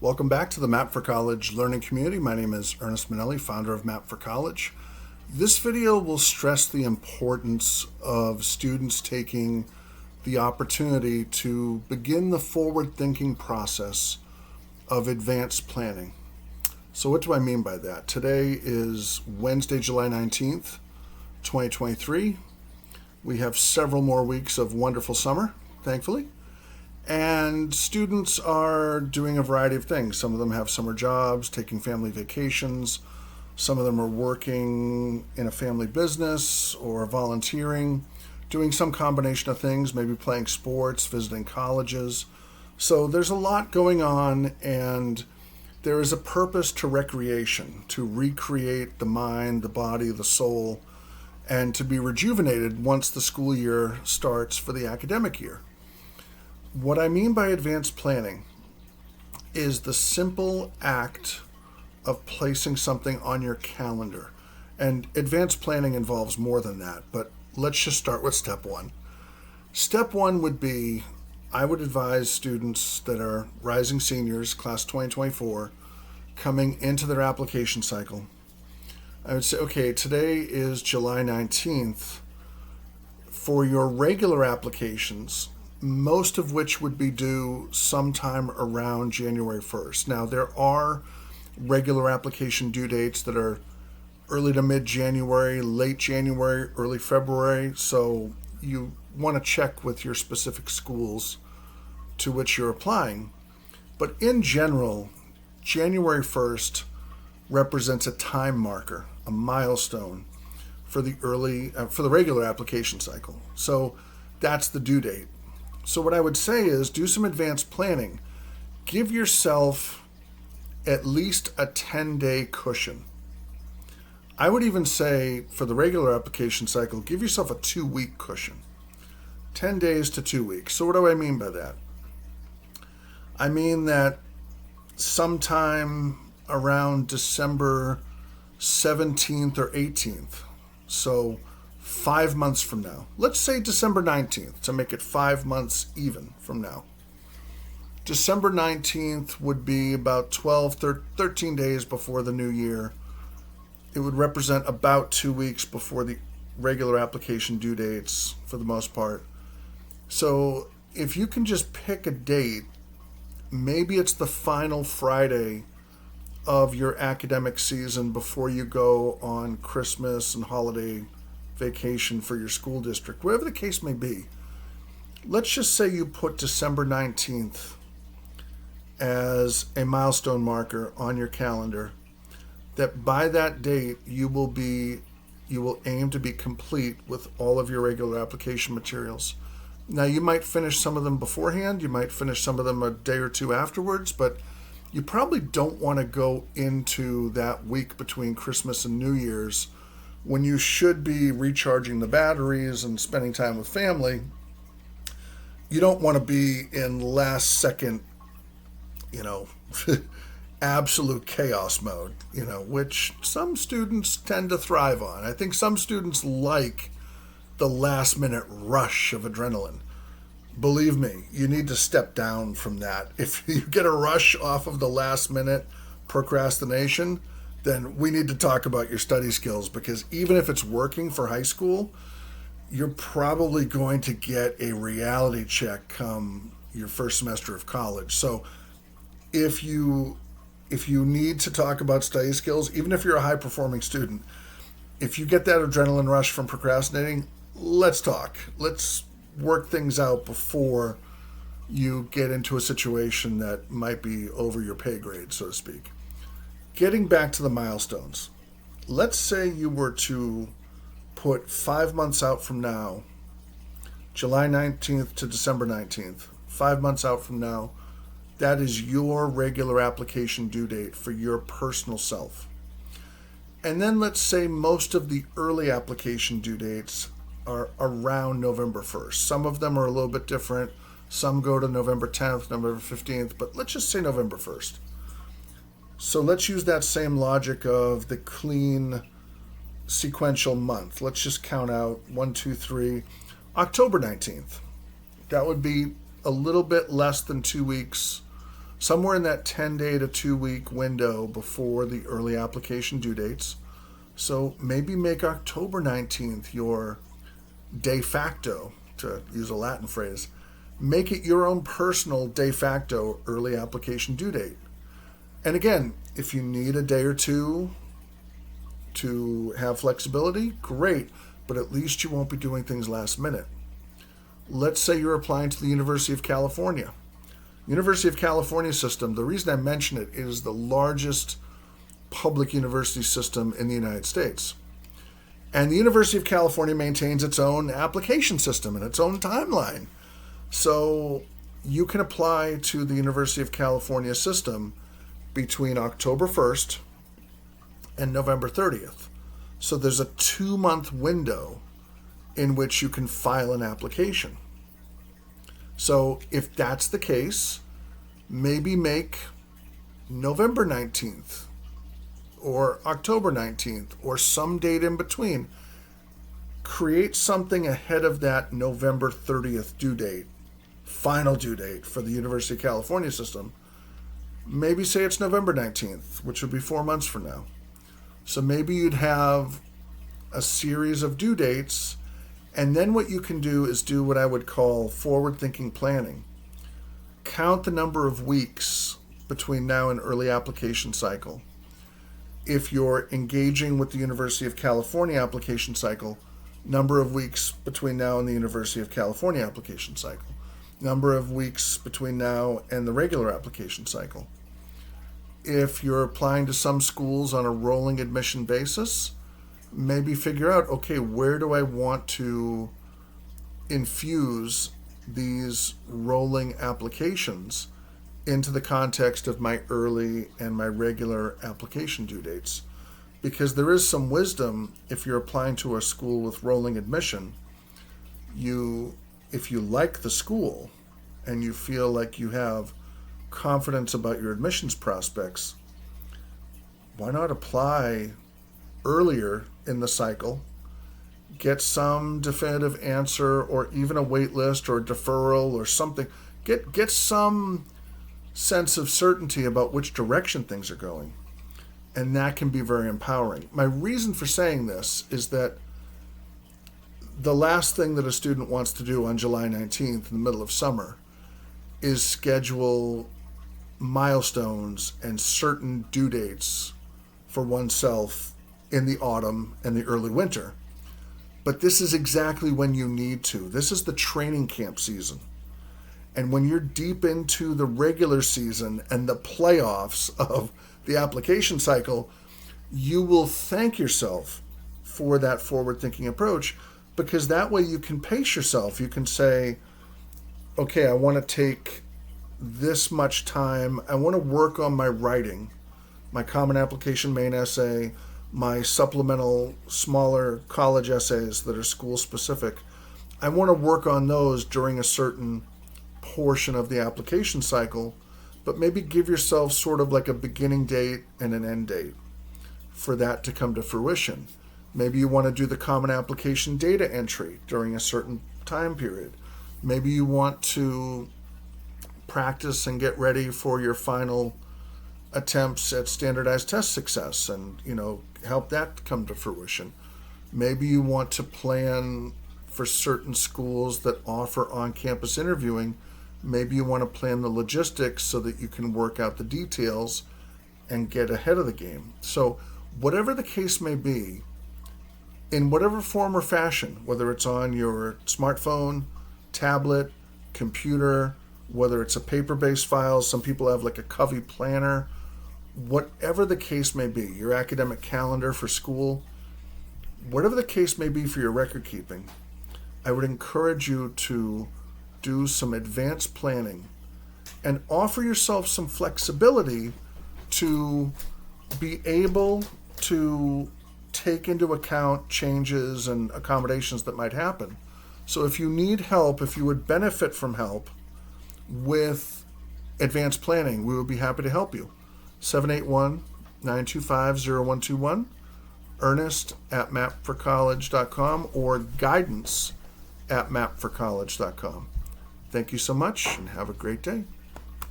Welcome back to the Map for College learning community. My name is Ernest Manelli, founder of Map for College. This video will stress the importance of students taking the opportunity to begin the forward-thinking process of advanced planning. So what do I mean by that? Today is Wednesday, July 19th, 2023. We have several more weeks of wonderful summer, thankfully. And students are doing a variety of things. Some of them have summer jobs, taking family vacations. Some of them are working in a family business or volunteering, doing some combination of things, maybe playing sports, visiting colleges. So there's a lot going on, and there is a purpose to recreation, to recreate the mind, the body, the soul, and to be rejuvenated once the school year starts for the academic year. What I mean by advanced planning is the simple act of placing something on your calendar. And advanced planning involves more than that, but let's just start with step one. Step one would be, I would advise students that are rising seniors, class 2024, coming into their application cycle. I would say, okay, today is July 19th. For your regular applications, most of which would be due sometime around January 1st. Now, there are regular application due dates that are early to mid-January, late January, early February, so you want to check with your specific schools to which you're applying. But in general, January 1st represents a time marker, a milestone for the regular application cycle. So that's the due date. So what I would say is do some advanced planning. Give yourself at least a 10-day cushion. I would even say for the regular application cycle, give yourself a 2-week cushion. 10 days to 2 weeks. So what do I mean by that? I mean that sometime around December 17th or 18th, so 5 months from now. Let's say December 19th to make it 5 months even from now. December 19th would be about 13 days before the new year. It would represent about 2 weeks before the regular application due dates for the most part. So if you can just pick a date, maybe it's the final Friday of your academic season before you go on Christmas and holiday vacation for your school district, whatever the case may be. Let's just say you put December 19th as a milestone marker on your calendar, that by that date you will aim to be complete with all of your regular application materials. Now, you might finish some of them beforehand, you might finish some of them a day or two afterwards, but you probably don't want to go into that week between Christmas and New Year's when you should be recharging the batteries and spending time with family. You don't want to be in last second, absolute chaos mode, which some students tend to thrive on. I think some students like the last minute rush of adrenaline. Believe me, you need to step down from that. If you get a rush off of the last minute procrastination, then we need to talk about your study skills, because even if it's working for high school, you're probably going to get a reality check come your first semester of college. So if you need to talk about study skills, even if you're a high performing student, if you get that adrenaline rush from procrastinating, let's talk. Let's work things out before you get into a situation that might be over your pay grade, so to speak. Getting back to the milestones, let's say you were to put 5 months out from now, July 19th to December 19th, 5 months out from now, that is your regular application due date for your personal self. And then let's say most of the early application due dates are around November 1st. Some of them are a little bit different. Some go to November 10th, November 15th, but let's just say November 1st. So let's use that same logic of the clean sequential month. Let's just count out 1, 2, 3. October 19th. That would be a little bit less than 2 weeks somewhere in that 10-day to 2-week window before the early application due dates. So maybe make October 19th your de facto, to use a Latin phrase. Make it your own personal de facto early application due date. And again, if you need a day or two to have flexibility, great, but at least you won't be doing things last minute. Let's say you're applying to the University of California. University of California system, the reason I mention it is the largest public university system in the United States. And the University of California maintains its own application system and its own timeline. So you can apply to the University of California system between October 1st and November 30th. So there's a 2-month window in which you can file an application. So if that's the case, maybe make November 19th or October 19th or some date in between. Create something ahead of that November 30th due date, final due date for the University of California system. Maybe say it's November 19th, which would be 4 months from now. So maybe you'd have a series of due dates, and then what you can do is do what I would call forward-thinking planning. Count the number of weeks between now and early application cycle. If you're engaging with the University of California application cycle, number of weeks between now and the University of California application cycle. Number of weeks between now and the regular application cycle. If you're applying to some schools on a rolling admission basis, maybe figure out, okay, where do I want to infuse these rolling applications into the context of my early and my regular application due dates? Because there is some wisdom if you're applying to a school with rolling admission. If you like the school and you feel like you have confidence about your admissions prospects, why not apply earlier in the cycle, get some definitive answer or even a wait list or a deferral or something, get some sense of certainty about which direction things are going. And that can be very empowering. My reason for saying this is that the last thing that a student wants to do on July 19th in the middle of summer is schedule milestones and certain due dates for oneself in the autumn and the early winter. But this is exactly when you need to. This is the training camp season. And when you're deep into the regular season and the playoffs of the application cycle, you will thank yourself for that forward-thinking approach, because that way you can pace yourself. You can say, okay, I want to take this much time. I want to work on my writing, my common application main essay, my supplemental smaller college essays that are school specific. I want to work on those during a certain portion of the application cycle, but maybe give yourself sort of like a beginning date and an end date for that to come to fruition. Maybe you want to do the common application data entry during a certain time period. Maybe you want to practice and get ready for your final attempts at standardized test success and, help that come to fruition. Maybe you want to plan for certain schools that offer on-campus interviewing. Maybe you want to plan the logistics so that you can work out the details and get ahead of the game. So whatever the case may be, in whatever form or fashion, whether it's on your smartphone, tablet, computer, whether it's a paper-based file, some people have like a Covey planner, whatever the case may be, your academic calendar for school, whatever the case may be for your record keeping, I would encourage you to do some advanced planning and offer yourself some flexibility to be able to take into account changes and accommodations that might happen. So if you need help, if you would benefit from help with advanced planning, we would be happy to help you. 781-925-0121, ernest@mapforcollege.com, or guidance@mapforcollege.com. Thank you so much and have a great day.